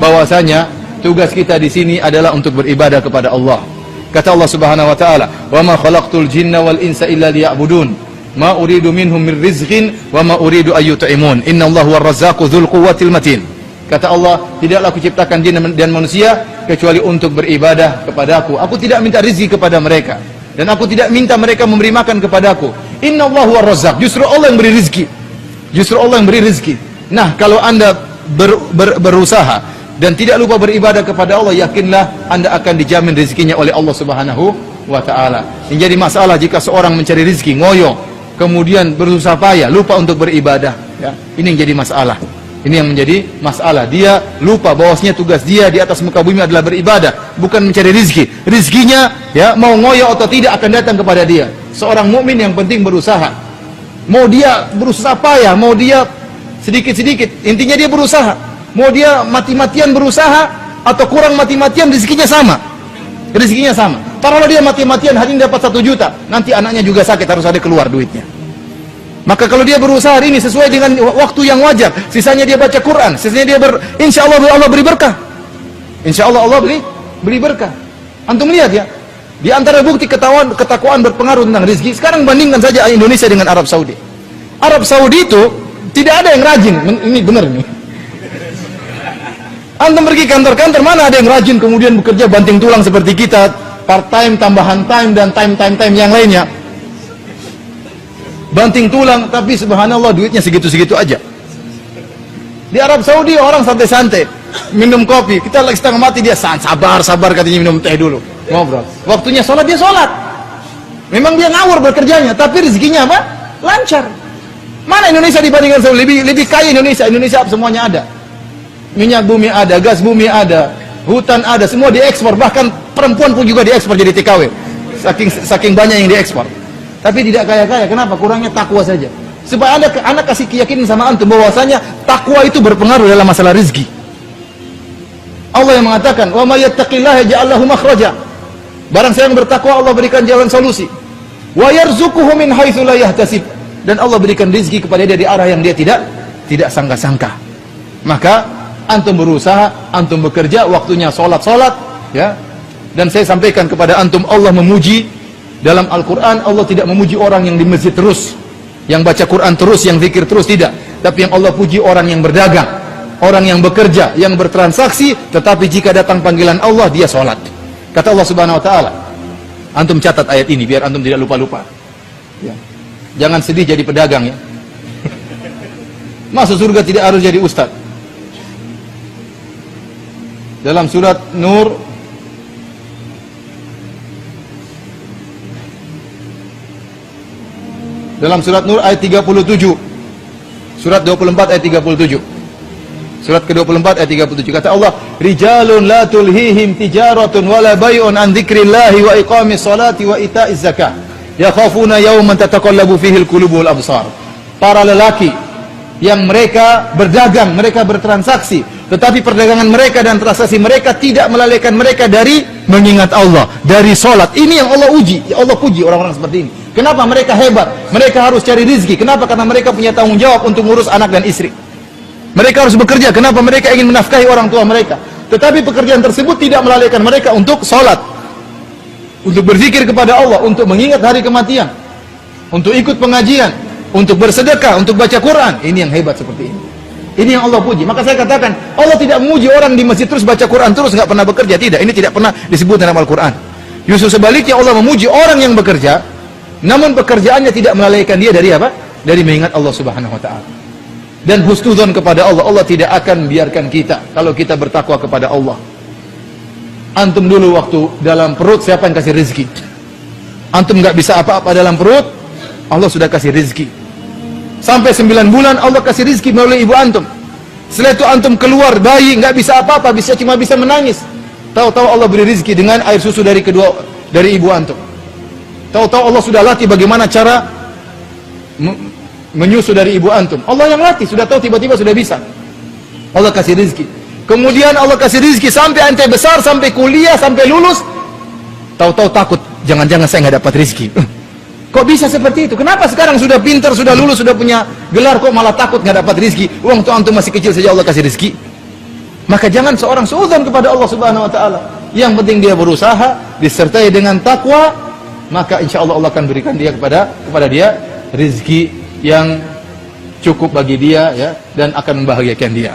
bahwasanya tugas kita di sini adalah untuk beribadah kepada Allah. Kata Allah Subhanahu wa taala, "Wa ma khalaqtul jinna wal insa illa liya'budun, ma uridu minhum min rizqin wa ma uridu an yut'imun, innallaha huwar razzaqu dzul quwwatil matin." Kata Allah, tidaklah aku ciptakan jin dan manusia kecuali untuk beribadah kepadaku. Aku tidak minta rezeki kepada mereka dan aku tidak minta mereka memberi makan kepadaku. Innallaha huwar razzaq. Justru Allah yang beri rezeki. Justru Allah yang beri rezeki. Nah, kalau Anda berusaha dan tidak lupa beribadah kepada Allah, yakinlah Anda akan dijamin rezekinya oleh Allah Subhanahu wa taala. Yang jadi masalah jika seorang mencari rezeki ngoyo, kemudian berusaha payah, lupa untuk beribadah, ya. Ini yang jadi masalah. Ini yang menjadi masalah. Dia lupa bahwasanya tugas dia di atas muka bumi adalah beribadah, bukan mencari rezeki. Rezekinya, ya, mau ngoyo atau tidak akan datang kepada dia. Seorang mukmin yang penting berusaha. Mau dia berusaha payah, mau dia sedikit-sedikit, intinya dia berusaha. Mau dia mati-matian berusaha atau kurang mati-matian, rezekinya sama. Rezekinya sama. Taruhlah dia mati-matian hari ini dapat 1 juta, nanti anaknya juga sakit, harus ada keluar duitnya. Maka kalau dia berusaha hari ini sesuai dengan waktu yang wajar, sisanya dia baca Quran, sisanya dia insya Allah Allah beri berkah. Insya Allah Allah beri berkah. Antum lihat ya, di antara bukti ketakwaan berpengaruh tentang rezeki. Sekarang bandingkan saja Indonesia dengan Arab Saudi. Arab Saudi itu tidak ada yang rajin. Ini benar ini. Antum pergi kantor-kantor, mana ada yang rajin kemudian bekerja banting tulang seperti kita, part time, tambahan time, dan time yang lainnya. Banting tulang, tapi subhanallah duitnya segitu-segitu aja. Di Arab Saudi orang santai-santai, minum kopi, kita lagi setengah mati, dia sabar katanya minum teh dulu, ngobrol. Waktunya sholat, dia sholat. Memang dia ngawur bekerjanya, tapi rezekinya apa? Lancar. Mana Indonesia dibandingkan Saudi? Lebih kaya Indonesia semuanya ada. Minyak bumi ada, gas bumi ada, hutan ada, semua diekspor, bahkan perempuan pun juga diekspor jadi TKW. Saking banyak yang diekspor. Tapi tidak kaya-kaya, kenapa? Kurangnya takwa saja. Supaya anak kasih keyakinan sama antum bahwasanya takwa itu berpengaruh dalam masalah rezeki. Allah yang mengatakan, "Wa may yattaqillaha yaj'al lahu makhraja." Barang siapa yang bertakwa, Allah berikan jalan solusi. Wa yarzuquhu min haitsu la yahtasib. Dan Allah berikan rezeki kepada dia dari arah yang dia tidak sangka-sangka. Maka antum berusaha, antum bekerja, waktunya sholat, ya. Dan saya sampaikan kepada antum, Allah memuji dalam Al-Quran. Allah tidak memuji orang yang di masjid terus, yang baca Quran terus, yang zikir terus, tidak. Tapi yang Allah puji orang yang berdagang, orang yang bekerja, yang bertransaksi, tetapi jika datang panggilan Allah, dia sholat. Kata Allah Subhanahu wa taala, antum catat ayat ini biar antum tidak lupa-lupa, ya. Jangan sedih jadi pedagang, ya. Masuk surga tidak harus jadi ustaz. Dalam surat Nur ayat 37, surat 24 ayat 37, surat ke-24 ayat 37, kata Allah, "Rijalun la tulhihim tijaratun wala bai'un an dzikrillahi wa iqamis salati wa ita'iz zakah yakhafuna yawman tataqallabu fihi al-qulubu wal absar." Para lelaki yang mereka berdagang, mereka bertransaksi, tetapi perdagangan mereka dan transaksi mereka tidak melalaikan mereka dari mengingat Allah, dari sholat. Ini yang Allah uji, Allah puji orang-orang seperti ini. Kenapa mereka hebat? Mereka harus cari rezeki. Kenapa? Karena mereka punya tanggung jawab untuk ngurus anak dan istri. Mereka harus bekerja. Kenapa? Mereka ingin menafkahi orang tua mereka. Tetapi pekerjaan tersebut tidak melalaikan mereka untuk sholat, untuk berzikir kepada Allah, untuk mengingat hari kematian, untuk ikut pengajian, untuk bersedekah, untuk baca Quran. Ini yang hebat seperti ini. Ini yang Allah puji. Maka saya katakan, Allah tidak memuji orang di masjid terus baca Quran terus nggak pernah bekerja. Tidak, ini tidak pernah disebut dalam Al-Quran. Justru sebaliknya, Allah memuji orang yang bekerja, namun pekerjaannya tidak melalaikan dia dari apa? Dari mengingat Allah Subhanahu wa taala. Dan husnudzon kepada Allah. Allah tidak akan biarkan kita kalau kita bertakwa kepada Allah. Antum dulu waktu dalam perut, siapa yang kasih rezeki? Antum nggak bisa apa-apa dalam perut, Allah sudah kasih rezeki. Sampai 9 bulan Allah kasih rezeki melalui ibu antum. Setelah itu antum keluar bayi, nggak bisa apa-apa, cuma bisa menangis. Tahu-tahu Allah beri rezeki dengan air susu dari ibu antum. Tahu-tahu Allah sudah latih bagaimana cara menyusu dari ibu antum. Allah yang latih, sudah tahu, tiba-tiba sudah bisa. Allah kasih rezeki. Kemudian Allah kasih rezeki sampai ente besar, sampai kuliah, sampai lulus. Tahu-tahu takut, jangan-jangan saya nggak dapat rezeki. Kok bisa seperti itu? Kenapa sekarang sudah pintar, sudah lulus, sudah punya gelar, kok malah takut nggak dapat rezeki? Uang tuh antum masih kecil saja Allah kasih rezeki. Maka jangan seorang suudzon kepada Allah Subhanahu wa taala. Yang penting dia berusaha disertai dengan takwa, maka insya Allah Allah akan berikan dia kepada dia rizki yang cukup bagi dia, ya, dan akan membahagiakan dia.